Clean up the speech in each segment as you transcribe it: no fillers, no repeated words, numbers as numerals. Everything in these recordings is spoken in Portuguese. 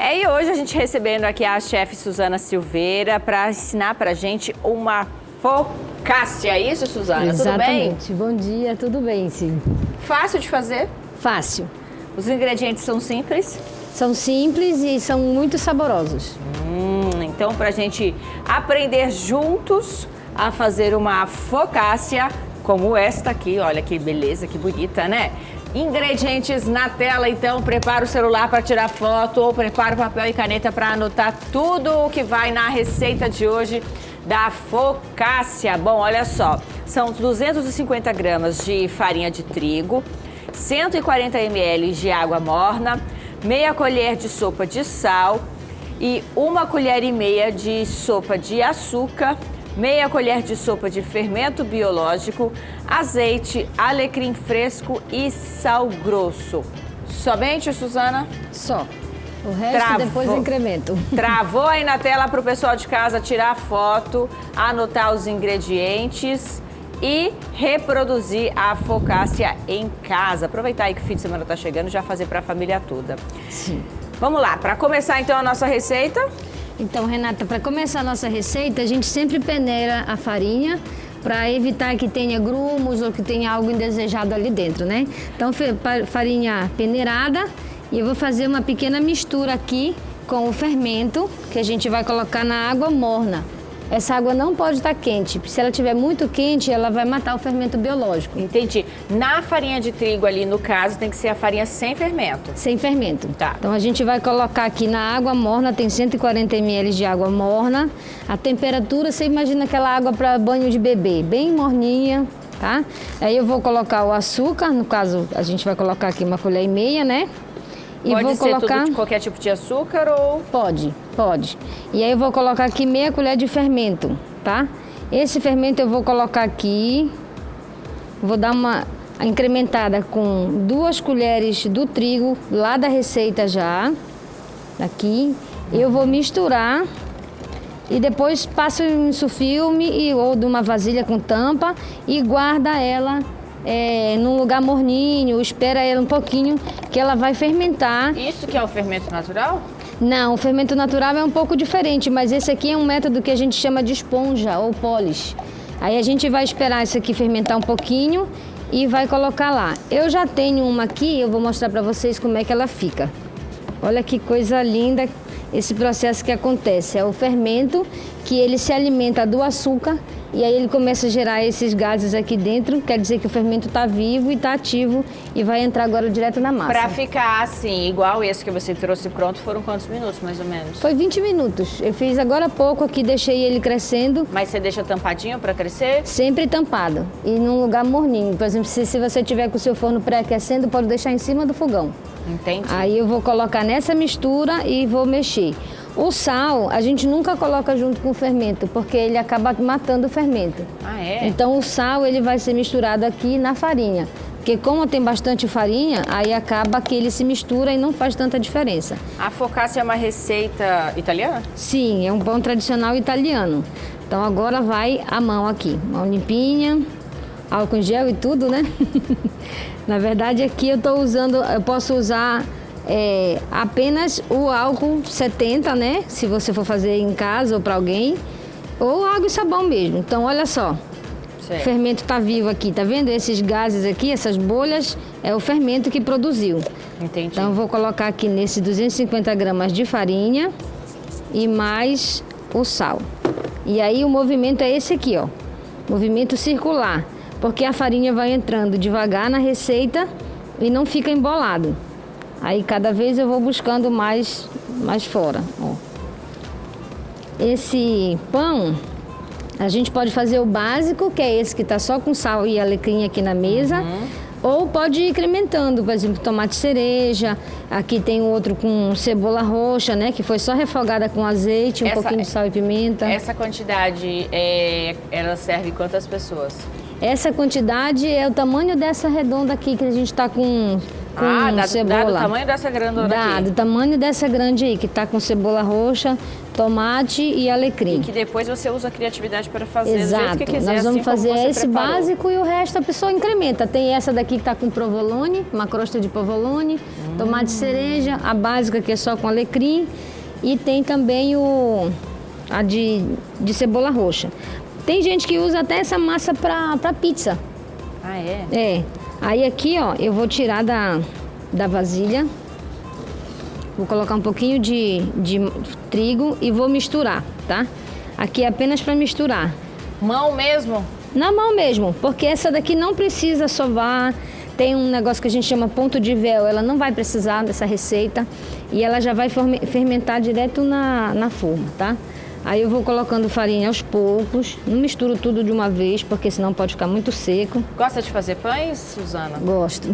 E hoje a gente recebendo aqui a chefe Suzana Silveira para ensinar pra gente uma focaccia. É isso, Suzana? Exatamente. Tudo bem? Bom dia, tudo bem, sim. Fácil de fazer? Fácil. Os ingredientes são simples? São simples e são muito saborosos. Então, pra gente aprender juntos a fazer uma focaccia como esta aqui, olha que beleza, que bonita, né? Ingredientes na tela, então prepara o celular para tirar foto ou prepara o papel e caneta para anotar tudo o que vai na receita de hoje da focaccia. Bom, olha só, são 250 gramas de farinha de trigo, 140 ml de água morna, meia colher de sopa de sal e 1,5 colher de sopa de açúcar, meia colher de sopa de fermento biológico, azeite, alecrim fresco e sal grosso. Somente, Suzana? Só. O resto depois eu incremento. Travou aí na tela para o pessoal de casa tirar foto, anotar os ingredientes e reproduzir a focaccia em casa. Aproveitar aí que o fim de semana está chegando e já fazer para a família toda. Sim. Vamos lá, para começar então a nossa receita. Então, Renata, para começar a nossa receita, a gente sempre peneira a farinha para evitar que tenha grumos ou que tenha algo indesejado ali dentro, né? Então, farinha peneirada, e eu vou fazer uma pequena mistura aqui com o fermento que a gente vai colocar na água morna. Essa água não pode estar quente, se ela estiver muito quente, ela vai matar o fermento biológico. Entendi. Na farinha de trigo ali, no caso, tem que ser a farinha sem fermento. Sem fermento. Tá. Então a gente vai colocar aqui na água morna, tem 140 ml de água morna. A temperatura, você imagina aquela água para banho de bebê, bem morninha, tá? Aí eu vou colocar o açúcar, no caso a gente vai colocar aqui 1,5 colher, né? E pode vou ser colocar... tudo de qualquer tipo de açúcar ou... Pode. E aí eu vou colocar aqui meia colher de fermento, tá? Esse fermento eu vou colocar aqui, vou dar uma incrementada com 2 colheres do trigo, lá da receita já, aqui. Eu vou misturar e depois passo em sulfilme ou de uma vasilha com tampa e guarda ela num lugar morninho, espera ela um pouquinho que ela vai fermentar. Isso que é o fermento natural? Não, o fermento natural é um pouco diferente, mas esse aqui é um método que a gente chama de esponja ou polish. Aí a gente vai esperar isso aqui fermentar um pouquinho e vai colocar lá. Eu já tenho uma aqui, eu vou mostrar para vocês como é que ela fica. Olha que coisa linda esse processo que acontece. É o fermento que ele se alimenta do açúcar e aí ele começa a gerar esses gases aqui dentro, quer dizer que o fermento está vivo e está ativo e vai entrar agora direto na massa. Para ficar assim, igual esse que você trouxe pronto, foram quantos minutos mais ou menos? Foi 20 minutos. Eu fiz agora há pouco aqui, deixei ele crescendo. Mas você deixa tampadinho para crescer? Sempre tampado e num lugar morninho. Por exemplo, se você tiver com o seu forno pré-aquecendo, pode deixar em cima do fogão. Entendi. Aí eu vou colocar nessa mistura e vou mexer. O sal, a gente nunca coloca junto com o fermento, porque ele acaba matando o fermento. Ah, é? Então o sal, ele vai ser misturado aqui na farinha. Porque como tem bastante farinha, aí acaba que ele se mistura e não faz tanta diferença. A focaccia é uma receita italiana? Sim, é um pão tradicional italiano. Então agora vai a mão aqui, mão limpinha, álcool em gel e tudo, né? Na verdade aqui eu posso usar apenas o álcool 70, né? Se você for fazer em casa ou para alguém, ou água e sabão mesmo. Então olha só, certo. O fermento tá vivo aqui, tá vendo? Esses gases aqui, essas bolhas, é o fermento que produziu. Entendi. Então eu vou colocar aqui nesse 250 gramas de farinha e mais o sal. E aí o movimento é esse aqui, ó, movimento circular, porque a farinha vai entrando devagar na receita e não fica embolado. Aí cada vez eu vou buscando mais fora, ó. Esse pão, a gente pode fazer o básico, que é esse que tá só com sal e alecrim aqui na mesa. Ou pode ir incrementando, por exemplo, tomate cereja. Aqui tem outro com cebola roxa, né? Que foi só refogada com azeite, um pouquinho de sal e pimenta. Essa quantidade, ela serve quantas pessoas? Essa quantidade é o tamanho dessa redonda aqui, que a gente está com com cebola. Dá do tamanho dessa grandona Dá, aqui. do tamanho dessa grande aí, que tá com cebola roxa, tomate e alecrim. E que depois você usa a criatividade para fazer Exato. do jeito que quiser. Nós vamos assim como fazer você esse preparou. básico e o resto a pessoa incrementa. Tem essa daqui que tá com provolone, uma crosta de provolone, tomate cereja, a básica que é só com alecrim e tem também a de cebola roxa. Tem gente que usa até essa massa para pizza. Ah, é? É. Aí aqui, ó, eu vou tirar da vasilha. Vou colocar um pouquinho de trigo e vou misturar, tá? Aqui é apenas para misturar. Mão mesmo? Na mão mesmo, porque essa daqui não precisa sovar. Tem um negócio que a gente chama ponto de véu, ela não vai precisar dessa receita e ela já vai fermentar direto na forma, tá? Aí eu vou colocando farinha aos poucos, não misturo tudo de uma vez, porque senão pode ficar muito seco. Gosta de fazer pães, Suzana? Gosto.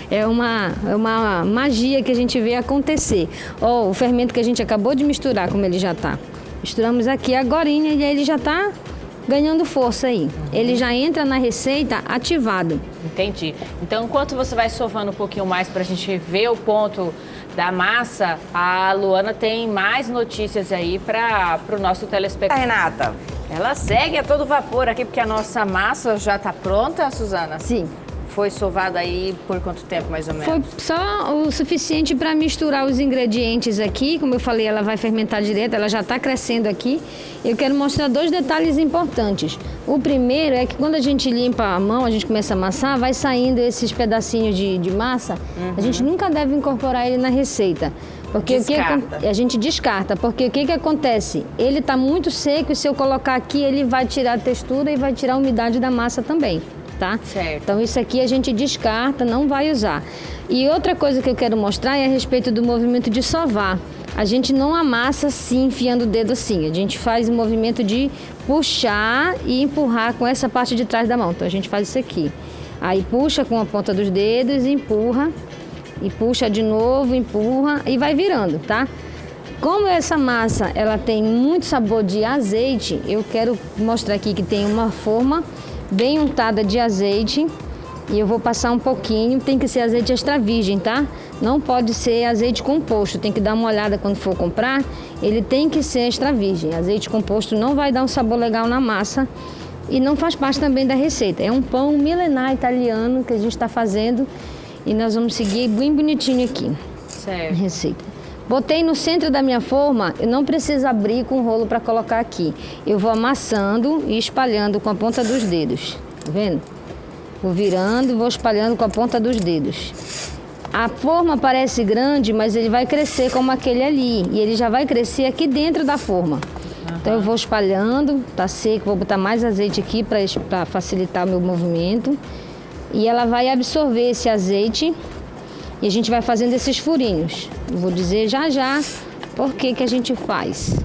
É uma magia que a gente vê acontecer. Ó, o fermento que a gente acabou de misturar, como ele já tá. Misturamos aqui agorinha e aí ele já tá ganhando força aí. Ele já entra na receita ativado. Entendi. Então, enquanto você vai sovando um pouquinho mais para a gente ver o ponto da massa, a Luana tem mais notícias aí para o nosso telespectador. Renata, Ela segue a todo vapor aqui, porque a nossa massa já está pronta, Suzana? Sim. Foi sovada aí por quanto tempo, mais ou menos? Foi só o suficiente para misturar os ingredientes aqui. Como eu falei, ela vai fermentar direto, ela já está crescendo aqui. Eu quero mostrar dois detalhes importantes. O primeiro é que quando a gente limpa a mão, a gente começa a amassar, vai saindo esses pedacinhos de massa. A gente nunca deve incorporar ele na receita. Porque Descarta. a gente descarta, porque o que acontece? Ele está muito seco e se eu colocar aqui, ele vai tirar a textura e vai tirar a umidade da massa também. Tá? Certo. Então isso aqui a gente descarta, não vai usar. E outra coisa que eu quero mostrar é a respeito do movimento de sovar. A gente não amassa assim, enfiando o dedo assim. A gente faz o movimento de puxar e empurrar com essa parte de trás da mão. Então a gente faz isso aqui. Aí puxa com a ponta dos dedos, empurra. E puxa de novo, empurra e vai virando, tá? Como essa massa, ela tem muito sabor de azeite, eu quero mostrar aqui que tem uma forma bem untada de azeite e eu vou passar um pouquinho, tem que ser azeite extra virgem, tá? Não pode ser azeite composto, tem que dar uma olhada quando for comprar, ele tem que ser extra virgem. Azeite composto não vai dar um sabor legal na massa e não faz parte também da receita. É um pão milenar italiano que a gente está fazendo e nós vamos seguir bem bonitinho aqui a Certo. receita. Botei no centro da minha forma, eu não preciso abrir com o rolo para colocar aqui. Eu vou amassando e espalhando com a ponta dos dedos. Tá vendo? Vou virando e vou espalhando com a ponta dos dedos. A forma parece grande, mas ele vai crescer como aquele ali. E ele já vai crescer aqui dentro da forma. Então eu vou espalhando, tá seco, vou botar mais azeite aqui para facilitar o meu movimento. E ela vai absorver esse azeite. E a gente vai fazendo esses furinhos. Eu vou dizer já por que a gente faz.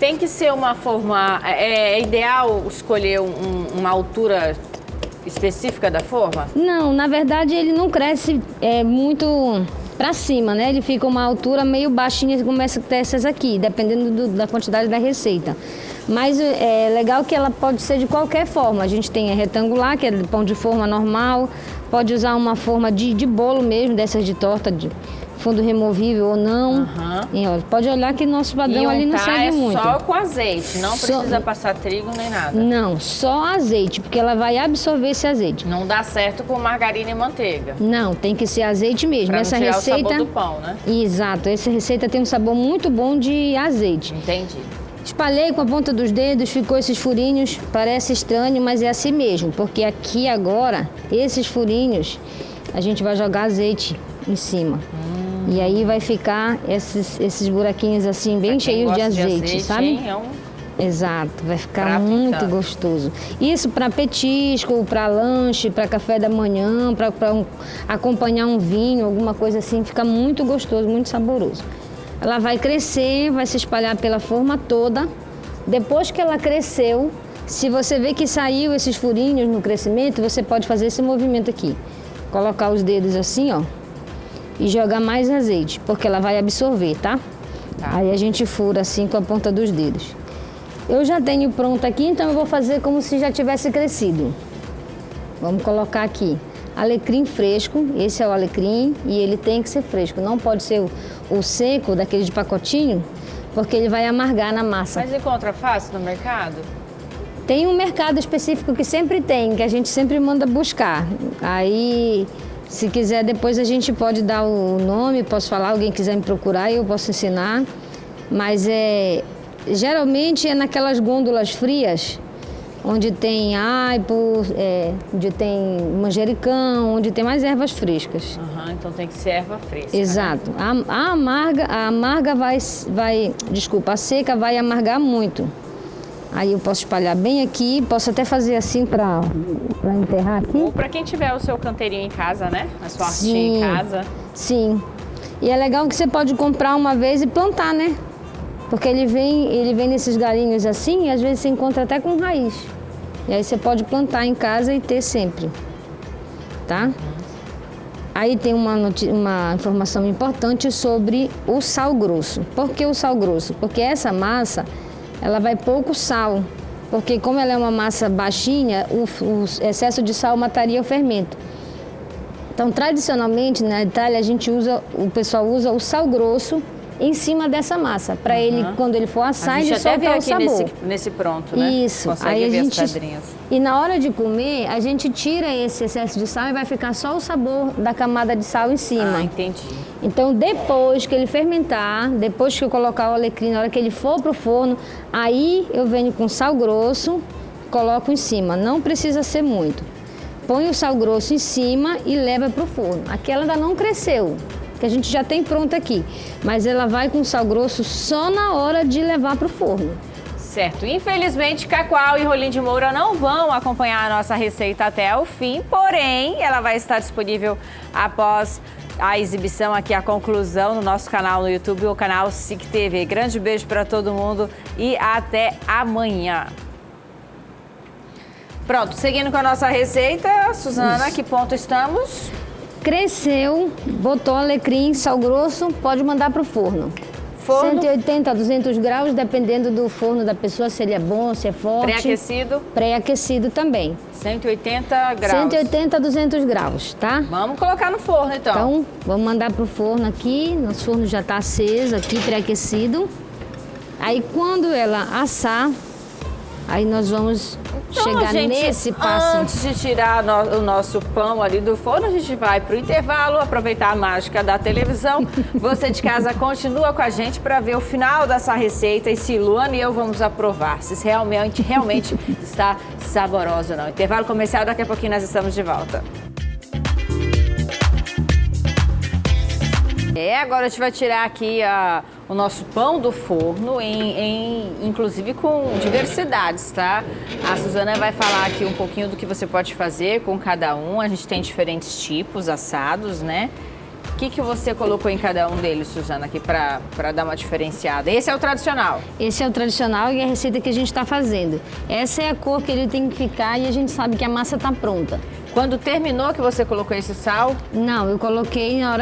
Tem que ser uma forma... É ideal escolher uma altura específica da forma? Não, na verdade ele não cresce muito para cima, né? Ele fica uma altura meio baixinha e começa a ter essas aqui, dependendo da quantidade da receita. Mas é legal que ela pode ser de qualquer forma. A gente tem a retangular, que é pão de forma normal. Pode usar uma forma de bolo mesmo, dessas de torta, de fundo removível ou não. E, ó, pode olhar que nosso padrão ali não segue muito. Só com azeite, não precisa passar trigo nem nada. Não, só azeite, porque ela vai absorver esse azeite. Não dá certo com margarina e manteiga. Não, tem que ser azeite mesmo. Pra Essa não tirar receita, o sabor do pão, né? Exato, essa receita tem um sabor muito bom de azeite. Entendi. Espalhei com a ponta dos dedos, ficou esses furinhos, parece estranho, mas é assim mesmo, porque aqui agora, esses furinhos, a gente vai jogar azeite em cima. E aí vai ficar esses buraquinhos assim, bem Pra quem cheios de gosta azeite, sabe? Hein? Exato, vai ficar Prato muito então. gostoso. Isso para petisco, para lanche, para café da manhã, para acompanhar um vinho, alguma coisa assim, fica muito gostoso, muito saboroso. Ela vai crescer, vai se espalhar pela forma toda. Depois que ela cresceu, se você vê que saiu esses furinhos no crescimento, você pode fazer esse movimento aqui. Colocar os dedos assim, ó, e jogar mais azeite, porque ela vai absorver, tá? Aí a gente fura assim com a ponta dos dedos. Eu já tenho pronto aqui, então eu vou fazer como se já tivesse crescido. Vamos colocar aqui alecrim fresco, esse é o alecrim e ele tem que ser fresco, não pode ser o seco, daquele de pacotinho, porque ele vai amargar na massa. Mas encontra fácil no mercado? Tem um mercado específico que sempre tem, que a gente sempre manda buscar. Aí, se quiser, depois a gente pode dar o nome, posso falar, alguém quiser me procurar, eu posso ensinar. Mas geralmente é naquelas gôndolas frias, onde tem aipo, onde tem manjericão, onde tem mais ervas frescas. Então tem que ser erva fresca. Exato. Né? A seca vai amargar muito. Aí eu posso espalhar bem aqui, posso até fazer assim para enterrar aqui. Ou para quem tiver o seu canteirinho em casa, né? A sua hortinha em casa. Sim. E é legal que você pode comprar uma vez e plantar, né? Porque ele vem nesses galinhos assim e às vezes você encontra até com raiz. E aí você pode plantar em casa e ter sempre, tá? Aí tem uma informação importante sobre o sal grosso. Por que o sal grosso? Porque essa massa, ela vai pouco sal. Porque como ela é uma massa baixinha, o excesso de sal mataria o fermento. Então, tradicionalmente, na Itália, o pessoal usa o sal grosso em cima dessa massa, para ele, quando ele for assar, ele soltar o sabor. Nesse pronto, né? Isso. Consegue ver as pedrinhas. E na hora de comer, a gente tira esse excesso de sal e vai ficar só o sabor da camada de sal em cima. Ah, entendi. Então, depois que ele fermentar, depois que eu colocar o alecrim, na hora que ele for pro forno, aí eu venho com sal grosso, coloco em cima. Não precisa ser muito. Põe o sal grosso em cima e leva pro forno. Aqui ela ainda não cresceu, que a gente já tem pronta aqui, mas ela vai com sal grosso só na hora de levar para o forno. Certo. Infelizmente, Cacoal e Rolim de Moura não vão acompanhar a nossa receita até o fim, porém, ela vai estar disponível após a exibição aqui, a conclusão no nosso canal no YouTube, o canal SIC TV. Grande beijo para todo mundo e até amanhã. Pronto, seguindo com a nossa receita, Suzana, que ponto estamos? Cresceu, botou alecrim, sal grosso, pode mandar para o forno. Forno? 180 a 200 graus, dependendo do forno da pessoa, se ele é bom, se é forte. Pré-aquecido? Pré-aquecido também. 180 graus. 180 a 200 graus, tá? Vamos colocar no forno, então. Então, vamos mandar para o forno aqui. Nosso forno já está aceso aqui, pré-aquecido. Aí, quando ela assar, aí nós vamos chegar nesse passo. Antes de tirar o nosso pão ali do forno, a gente vai para o intervalo, aproveitar a mágica da televisão. Você de casa continua com a gente para ver o final dessa receita e se Luana e eu vamos aprovar se realmente está saboroso ou não. Intervalo comercial, daqui a pouquinho nós estamos de volta. Agora a gente vai tirar aqui o nosso pão do forno, inclusive com diversidades, tá? A Suzana vai falar aqui um pouquinho do que você pode fazer com cada um. A gente tem diferentes tipos assados, né? O que você colocou em cada um deles, Suzana, aqui para dar uma diferenciada? Esse é o tradicional? Esse é o tradicional e a receita que a gente está fazendo. Essa é a cor que ele tem que ficar e a gente sabe que a massa está pronta. Quando terminou que você colocou esse sal? Não, eu coloquei na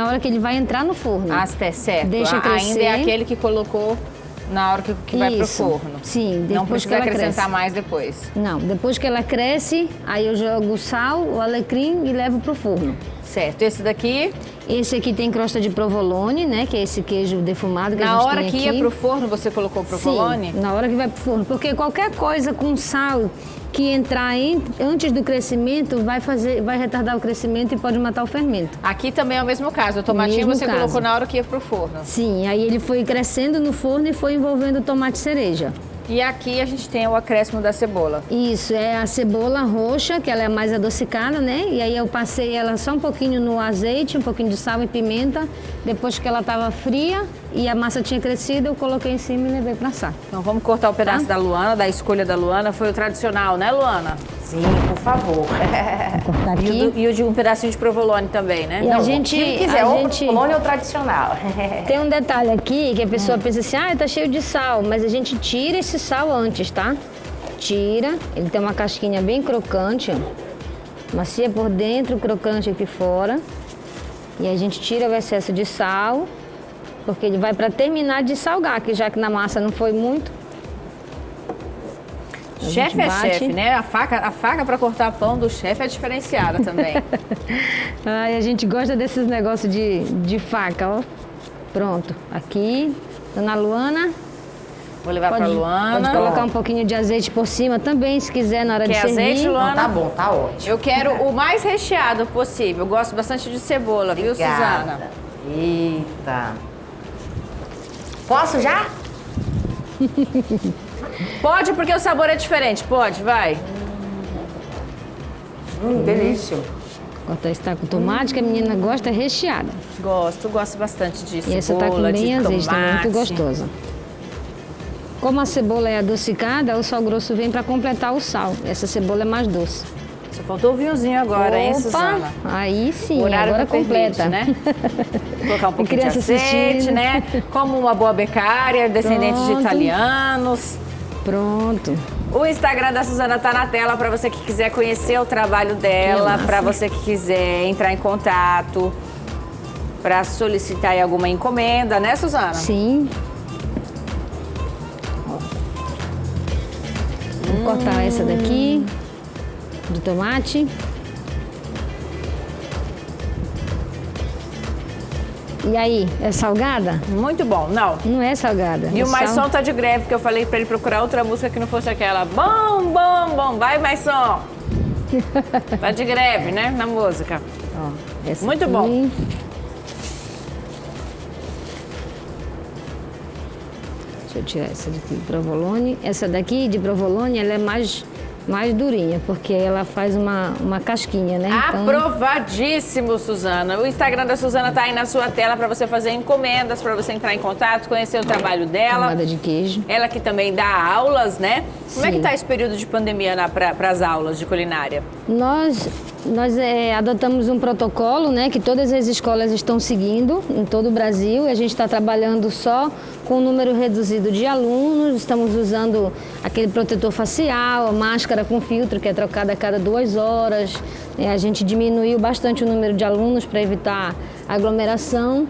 hora que ele vai entrar no forno. Ah, certo. Deixa crescer. Ainda é aquele que colocou na hora que vai pro forno. Sim, depois não precisa que ela acrescentar cresce. mais depois. Não, depois que ela cresce, aí eu jogo o sal, o alecrim e levo pro forno. Certo. Esse daqui? Esse aqui tem crosta de provolone, né? Que é esse queijo defumado que a gente tem aqui. Na hora que ia pro forno, você colocou provolone? Sim, na hora que vai pro forno. Porque qualquer coisa com sal que entrar antes do crescimento vai retardar o crescimento e pode matar o fermento. Aqui também é o mesmo caso. O tomatinho você colocou na hora que ia pro forno. Sim, aí ele foi crescendo no forno e foi envolvendo o tomate cereja. E aqui a gente tem o acréscimo da cebola. Isso, é a cebola roxa, que ela é mais adocicada, né? E aí eu passei ela só um pouquinho no azeite, um pouquinho de sal e pimenta. Depois que ela estava fria e a massa tinha crescido, eu coloquei em cima e levei para assar. Então vamos cortar o pedaço da Luana, da escolha da Luana. Foi o tradicional, né, Luana? Sim, por favor. Vou cortar aqui. E o de um pedacinho de provolone também, né? E a gente, Se quiser, ou provolone ou tradicional. Tem um detalhe aqui que a pessoa pensa assim, tá cheio de sal, mas a gente tira esse sal antes, tá? Tira, ele tem uma casquinha bem crocante, ó. Macia por dentro, crocante aqui fora. E a gente tira o excesso de sal, porque ele vai para terminar de salgar, que já que na massa não foi muito. Chefe é chefe, né? A faca para cortar pão do chefe é diferenciada também. Ai, a gente gosta desses negócios de faca, ó. Pronto, aqui, Dona Luana. Vou levar para Luana. Pode colocar um pouquinho de azeite por cima também, se quiser, na hora de servir. Azeite, Luana? Não, tá bom, tá ótimo. Eu quero o mais recheado possível. Eu gosto bastante de cebola, Obrigada. viu, Suzana? Eita. Posso já? Pode, porque o sabor é diferente. Pode, vai. Delícia. Cortar esse com tomate, que a menina gosta recheada. Gosto bastante de cebola, E essa tá com bem de azeite, tomate. tá muito gostosa. Como a cebola é adocicada, o sal grosso vem para completar o sal. Essa cebola é mais doce. Só faltou o vinhozinho agora, hein, Opa, Suzana? aí sim, O horário agora não permite, completa. né? Vou colocar um pouquinho de criança azeite, assistindo. né? Como uma boa becária, descendente de Pronto. italianos. Pronto. O Instagram da Suzana tá na tela para você que quiser conhecer o trabalho dela, para você que quiser entrar em contato, para solicitar aí alguma encomenda, né, Suzana? Sim. Vou cortar essa daqui, de tomate. E aí, é salgada? Muito bom, não. Não é salgada. E é o Maisson tá de greve, porque eu falei para ele procurar outra música que não fosse aquela. Bom, bom, bom. Vai, Maisson. Tá de greve, né, na música. Ó, essa Muito aqui. bom. Deixa eu tirar essa daqui de provolone. Essa daqui de provolone, ela é mais durinha, porque ela faz uma casquinha, né? Aprovadíssimo, Suzana. O Instagram da Suzana tá aí na sua tela para você fazer encomendas, para você entrar em contato, conhecer o trabalho dela. Camada de queijo. Ela que também dá aulas, né? Como é que Sim. tá esse período de pandemia para as aulas de culinária? Nós adotamos um protocolo, né, que todas as escolas estão seguindo em todo o Brasil. A gente está trabalhando só com um número reduzido de alunos, estamos usando aquele protetor facial, a máscara com filtro, que é trocada a cada 2 horas. A gente diminuiu bastante o número de alunos para evitar aglomeração.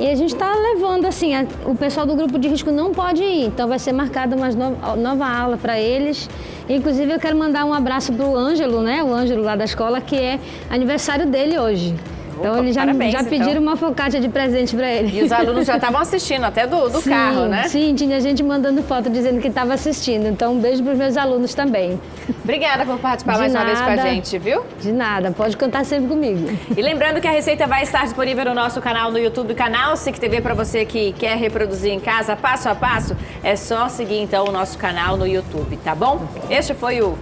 E a gente está levando, assim, o pessoal do grupo de risco não pode ir, então vai ser marcada uma nova aula para eles. Inclusive, eu quero mandar um abraço para o Ângelo, né? O Ângelo lá da escola, que é aniversário dele hoje. Então, Opa, eles já parabéns, pediram então. uma focaccia de presente para ele. E os alunos já estavam assistindo, até do Sim, carro, né? Sim, tinha gente mandando foto dizendo que estava assistindo. Então, um beijo para os meus alunos também. Obrigada por participar De mais uma vez com a nada. gente, viu? De nada, pode contar sempre comigo. E lembrando que a receita vai estar disponível no nosso canal no YouTube, canal SIC TV, para você que quer reproduzir em casa passo a passo. É só seguir então o nosso canal no YouTube, tá bom? Este foi o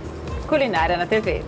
Culinária na TV.